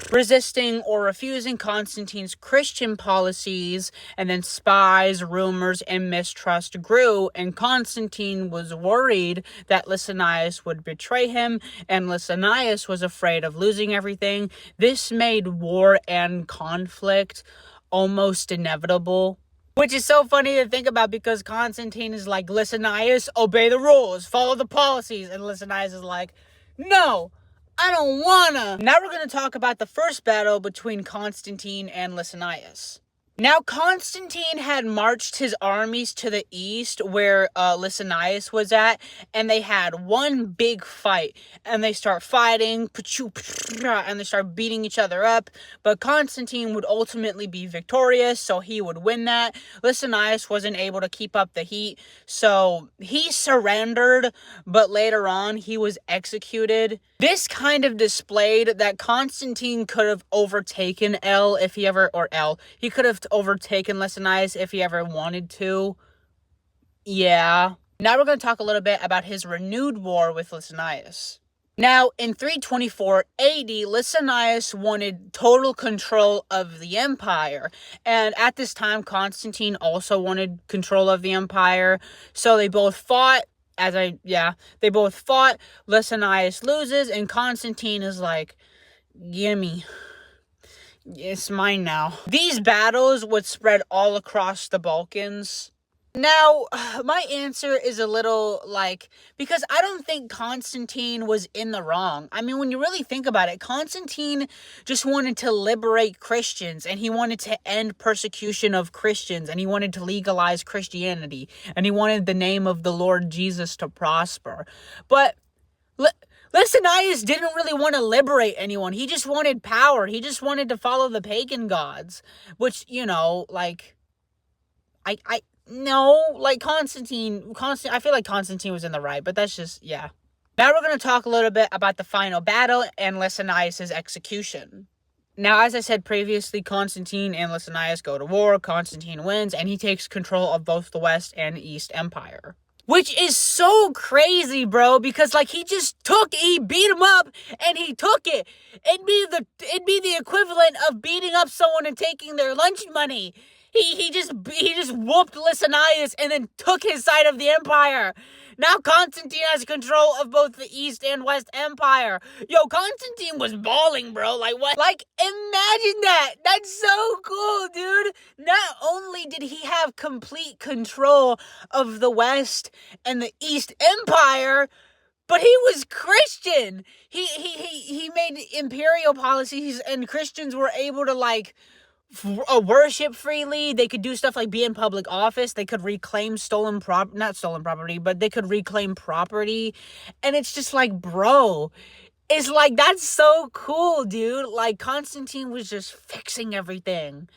resisting or refusing Constantine's Christian policies, and then spies, rumors, and mistrust grew, and Constantine was worried that Licinius would betray him, and Licinius was afraid of losing everything. This made war and conflict almost inevitable. Which is so funny to think about because Constantine is like, Licinius, obey the rules, follow the policies. And Licinius is like, no, I don't wanna. Now we're gonna talk about the first battle between Constantine and Licinius. Now, Constantine had marched his armies to the east where Licinius was at, and they had one big fight, and they start fighting, and they start beating each other up, but Constantine would ultimately be victorious, so he would win that. Licinius wasn't able to keep up the heat, so he surrendered, but later on, he was executed. This kind of displayed that Constantine could have overtaken he could have overtaken Licinius if he ever wanted to. Yeah. Now we're going to talk a little bit about his renewed war with Licinius. Now, in 324 AD, Licinius wanted total control of the empire. And at this time, Constantine also wanted control of the empire. So they both fought. They both fought. Licinius loses, and Constantine is like, gimme. It's mine now. These battles would spread all across the Balkans. Now, my answer is a little because I don't think Constantine was in the wrong. I mean, when you really think about it, Constantine just wanted to liberate Christians, and he wanted to end persecution of Christians, and he wanted to legalize Christianity, and he wanted the name of the Lord Jesus to prosper. But Licinius didn't really want to liberate anyone. He just wanted power. He just wanted to follow the pagan gods, which, Constantine, I feel like Constantine was in the right, but that's just, yeah. Now we're going to talk a little bit about the final battle and Licinius' execution. Now, as I said previously, Constantine and Licinius go to war. Constantine wins, and he takes control of both the West and East Empire. Which is so crazy, bro, because he beat him up, and he took it. It'd be the equivalent of beating up someone and taking their lunch money. He just whooped Licinius and then took his side of the empire. Now Constantine has control of both the East and West Empire. Yo, Constantine was balling, bro. Like, what? Like, imagine that. That's so cool, dude. Not only did he have complete control of the West and the East Empire, but he was Christian. He made imperial policies, and Christians were able to, worship freely. They could do stuff like be in public office. They could reclaim not stolen property, but they could reclaim property. And it's just bro, it's that's so cool, dude. Constantine was just fixing everything.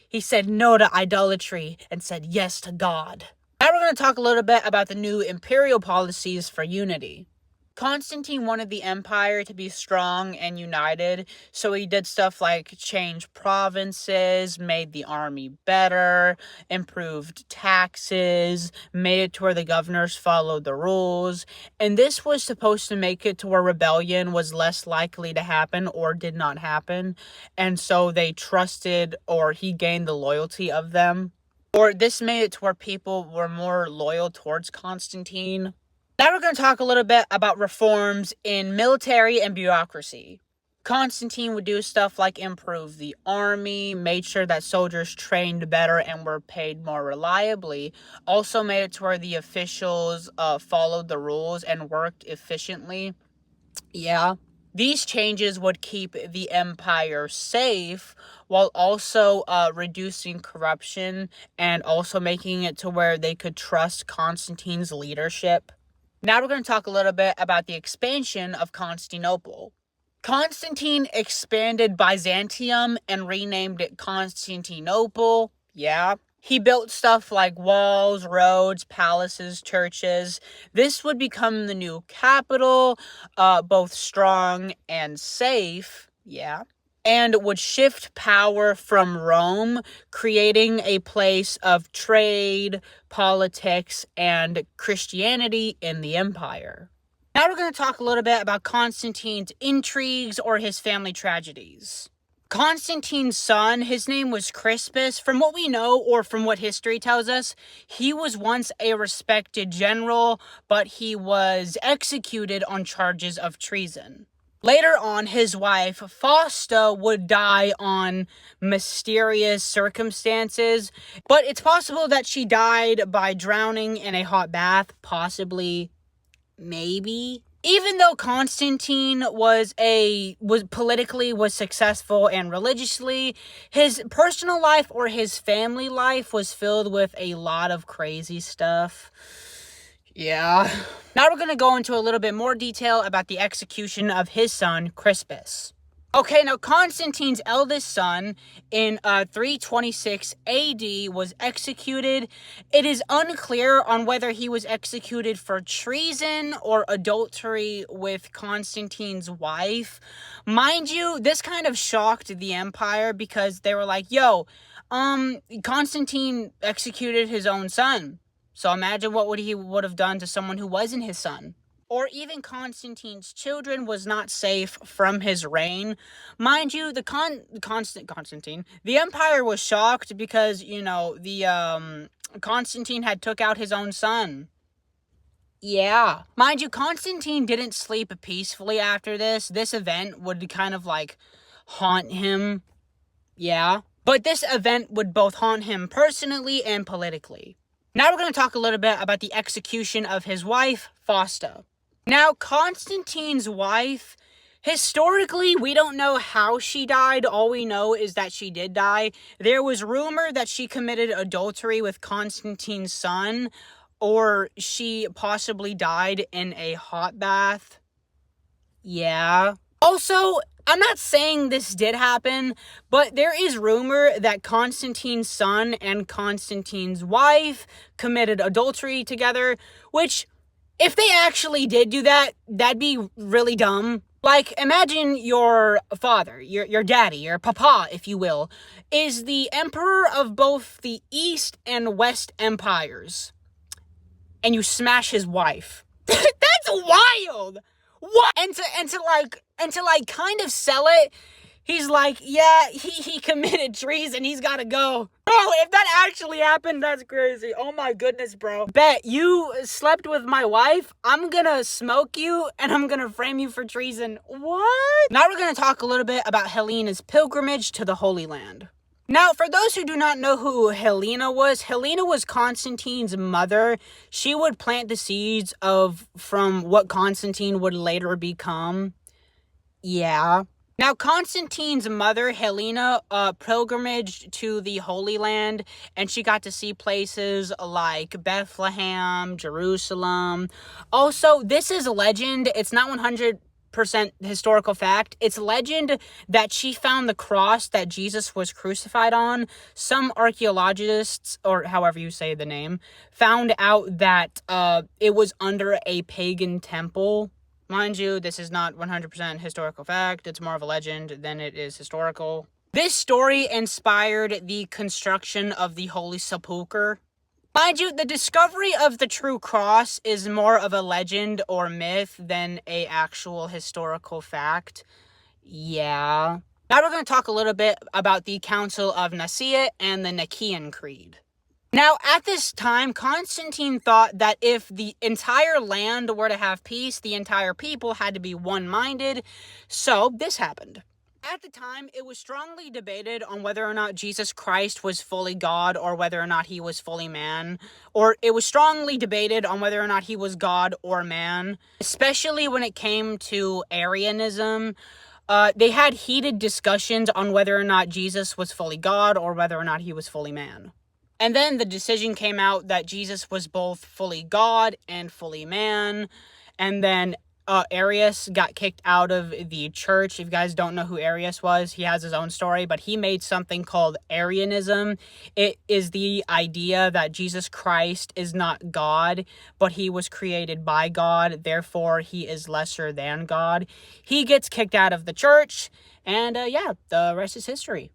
He said no to idolatry and said yes to God. Now we're going to talk a little bit about the new imperial policies for unity. Constantine wanted the empire to be strong and united, so he did stuff like change provinces, made the army better, improved taxes, made it to where the governors followed the rules, and this was supposed to make it to where rebellion was less likely to happen or did not happen, and so they trusted, or he gained the loyalty of them, or this made it to where people were more loyal towards Constantine. Now we're going to talk a little bit about reforms in military and bureaucracy. Constantine would do stuff like improve the army, made sure that soldiers trained better and were paid more reliably, also made it to where the officials followed the rules and worked efficiently. Yeah. These changes would keep the empire safe while also reducing corruption and also making it to where they could trust Constantine's leadership. Now we're going to talk a little bit about the expansion of Constantinople. Constantine expanded Byzantium and renamed it Constantinople. Yeah. He built stuff like walls, roads, palaces, churches. This would become the new capital, both strong and safe. Yeah. And would shift power from Rome, creating a place of trade, politics, and Christianity in the empire. Now we're going to talk a little bit about Constantine's intrigues or his family tragedies. Constantine's son, his name was Crispus. From what we know, or from what history tells us, he was once a respected general, but he was executed on charges of treason. Later on, his wife, Fausta, would die on mysterious circumstances, but it's possible that she died by drowning in a hot bath, possibly, maybe. Even though Constantine was politically successful and religiously, his personal life or his family life was filled with a lot of crazy stuff. Yeah. Now we're going to go into a little bit more detail about the execution of his son, Crispus. Okay, now Constantine's eldest son in 326 AD was executed. It is unclear on whether he was executed for treason or adultery with Constantine's wife. Mind you, this kind of shocked the empire because they were like, yo, Constantine executed his own son. So imagine what he would have done to someone who wasn't his son. Or even Constantine's children was not safe from his reign. Mind you, Constantine, the empire was shocked because, Constantine had took out his own son. Yeah. Mind you, Constantine didn't sleep peacefully after this. This event would kind of haunt him. Yeah. But this event would both haunt him personally and politically. Now we're going to talk a little bit about the execution of his wife, Fausta. Now, Constantine's wife, historically, we don't know how she died. All we know is that she did die. There was rumor that she committed adultery with Constantine's son, or she possibly died in a hot bath. Yeah. Also, I'm not saying this did happen, but there is rumor that Constantine's son and Constantine's wife committed adultery together, which, if they actually did do that, that'd be really dumb. Imagine your father, your daddy, your papa, if you will, is the emperor of both the East and West empires, and you smash his wife. That's wild! What? And to kind of sell it, he's like, yeah, he committed treason, he's gotta go. Bro, if that actually happened, that's crazy. Oh my goodness, bro. Bet you slept with my wife, I'm gonna smoke you, and I'm gonna frame you for treason. What? Now we're gonna talk a little bit about Helena's pilgrimage to the Holy Land. Now, for those who do not know who Helena was Constantine's mother. She would plant the seeds from what Constantine would later become. Yeah. Now, Constantine's mother, Helena, pilgrimaged to the Holy Land, and she got to see places like Bethlehem, Jerusalem. Also, this is a legend. It's not 100% historical fact. It's legend that she found the cross that Jesus was crucified on. Some archaeologists, or however you say the name, found out that it was under a pagan temple. Mind you, this is not 100% historical fact. It's more of a legend than it is historical. This story inspired the construction of the Holy Sepulchre. Mind you, the discovery of the true cross is more of a legend or myth than a actual historical fact. Yeah. Now we're going to talk a little bit about the Council of Nicaea and the Nicaean Creed. Now, at this time, Constantine thought that if the entire land were to have peace, the entire people had to be one-minded, so this happened. At the time, it was strongly debated on whether or not Jesus Christ was fully God or whether or not he was fully man. Or it was strongly debated on whether or not he was God or man, especially when it came to Arianism. They had heated discussions on whether or not Jesus was fully God or whether or not he was fully man. And then the decision came out that Jesus was both fully God and fully man. And then Arius got kicked out of the church. If you guys don't know who Arius was, he has his own story, but he made something called Arianism. It is the idea that Jesus Christ is not God, but he was created by God, therefore he is lesser than God. He gets kicked out of the church, and the rest is history.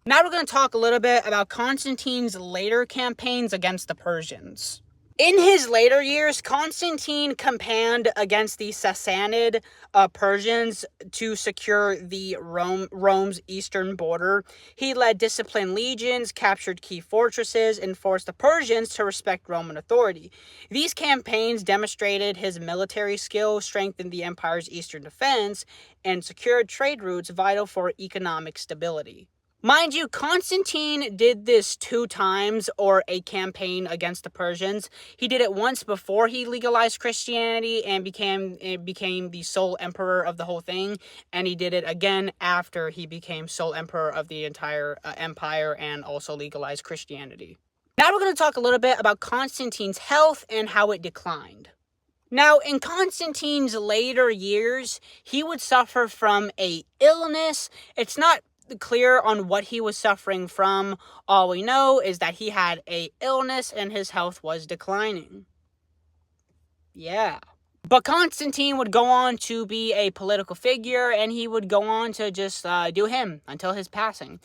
Now we're going to talk a little bit about Constantine's later campaigns against the Persians. In his later years, Constantine campaigned against the Sassanid Persians to secure the Rome's eastern border. He led disciplined legions, captured key fortresses, and forced the Persians to respect Roman authority. These campaigns demonstrated his military skill, strengthened the empire's eastern defense, and secured trade routes vital for economic stability. Mind you, Constantine did this 2 times, or a campaign against the Persians. He did it once before he legalized Christianity and became the sole emperor of the whole thing, and he did it again after he became sole emperor of the entire empire and also legalized Christianity. Now we're going to talk a little bit about Constantine's health and how it declined. Now, in Constantine's later years, he would suffer from an illness. It's not clear on what he was suffering from. All we know is that he had an illness and his health was declining. Yeah. But Constantine would go on to be a political figure, and he would go on to just do him until his passing.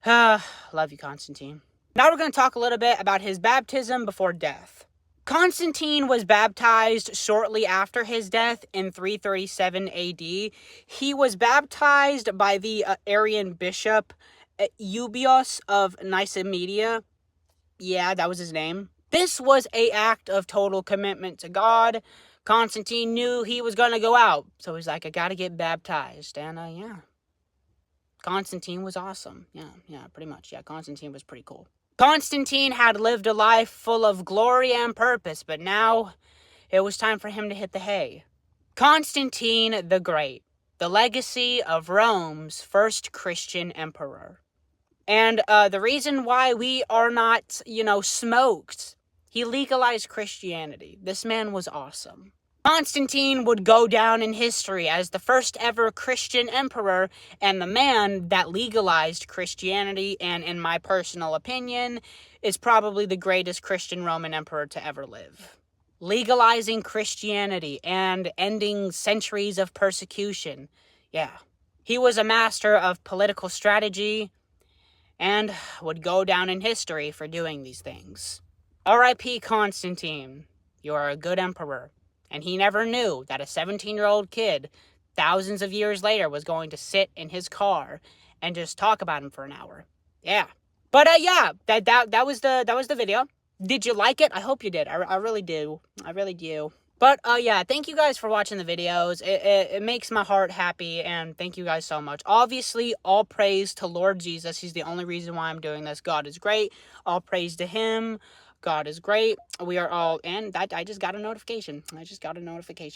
Love you, Constantine. Now we're going to talk a little bit about his baptism before death. Constantine was baptized shortly after his death in 337 AD. He was baptized by the Arian bishop Eubios of Nicaea. Yeah, that was his name. This was an act of total commitment to God. Constantine knew he was going to go out, so he's like, I got to get baptized. And yeah, Constantine was awesome. Yeah, pretty much. Yeah, Constantine was pretty cool. Constantine had lived a life full of glory and purpose, but now it was time for him to hit the hay. Constantine the Great, the legacy of Rome's first Christian emperor. And the reason why we are not, smoked, he legalized Christianity. This man was awesome. Constantine would go down in history as the first ever Christian emperor and the man that legalized Christianity, and in my personal opinion, is probably the greatest Christian Roman emperor to ever live. Legalizing Christianity and ending centuries of persecution. Yeah. He was a master of political strategy and would go down in history for doing these things. R.I.P. Constantine. You are a good emperor. And he never knew that a 17-year-old kid, thousands of years later, was going to sit in his car and just talk about him for an hour. Yeah. But yeah, that was the video. Did you like it? I hope you did. I really do. I really do. But yeah, thank you guys for watching the videos. It makes my heart happy, and thank you guys so much. Obviously, all praise to Lord Jesus. He's the only reason why I'm doing this. God is great. All praise to him. God is great. We are all in. I just got a notification.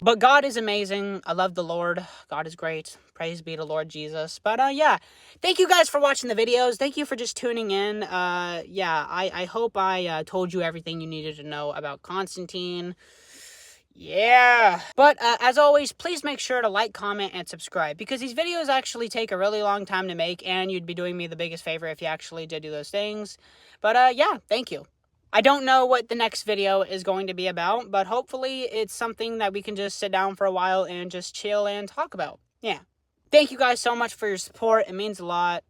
But God is amazing. I love the Lord. God is great. Praise be to Lord Jesus. But yeah, thank you guys for watching the videos. Thank you for just tuning in. Yeah, I hope I told you everything you needed to know about Constantine. Yeah. But as always, please make sure to like, comment, and subscribe, because these videos actually take a really long time to make, and you'd be doing me the biggest favor if you actually did do those things. But yeah, thank you. I don't know what the next video is going to be about, but hopefully it's something that we can just sit down for a while and just chill and talk about. Yeah. Thank you guys so much for your support. It means a lot.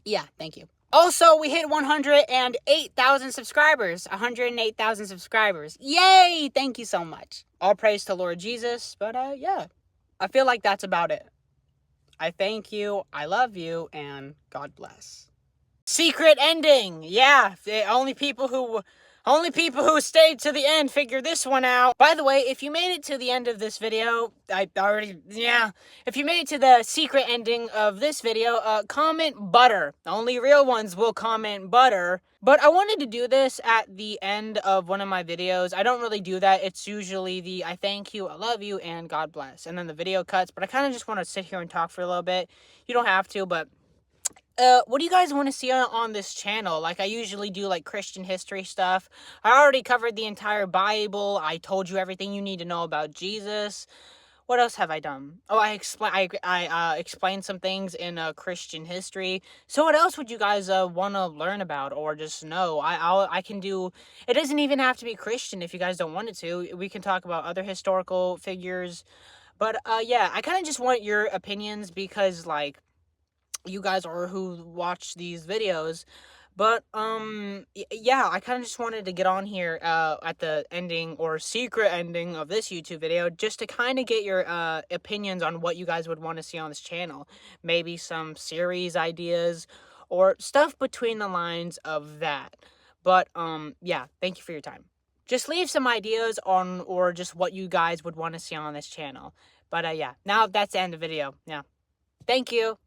Yeah, thank you. Also, we hit 108,000 subscribers. 108,000 subscribers. Yay! Thank you so much. All praise to Lord Jesus. But yeah, I feel like that's about it. I thank you, I love you, and God bless. Secret ending. Yeah, only people who stayed to the end figure this one out. By the way, if you made it to the end of this video, if you made it to the secret ending of this video, comment butter. Only real ones will comment butter. But I wanted to do this at the end of one of my videos. I don't really do that. It's usually the I thank you, I love you, and God bless. And then the video cuts. But I kind of just want to sit here and talk for a little bit. You don't have to, but what do you guys want to see on this channel? Like, I usually do, like, Christian history stuff. I already covered the entire Bible. I told you everything you need to know about Jesus. What else have I done? Oh, I explained some things in Christian history. So what else would you guys want to learn about or just know? I can do... It doesn't even have to be Christian if you guys don't want it to. We can talk about other historical figures. But, yeah, I kind of just want your opinions because, like, you guys are who watch these videos. But, yeah, I kind of just wanted to get on here, at the ending or secret ending of this YouTube video just to kind of get your, opinions on what you guys would want to see on this channel. Maybe some series ideas or stuff between the lines of that. But, yeah, thank you for your time. Just leave some ideas on, or just what you guys would want to see on this channel. But, yeah, now that's the end of the video. Yeah. Thank you.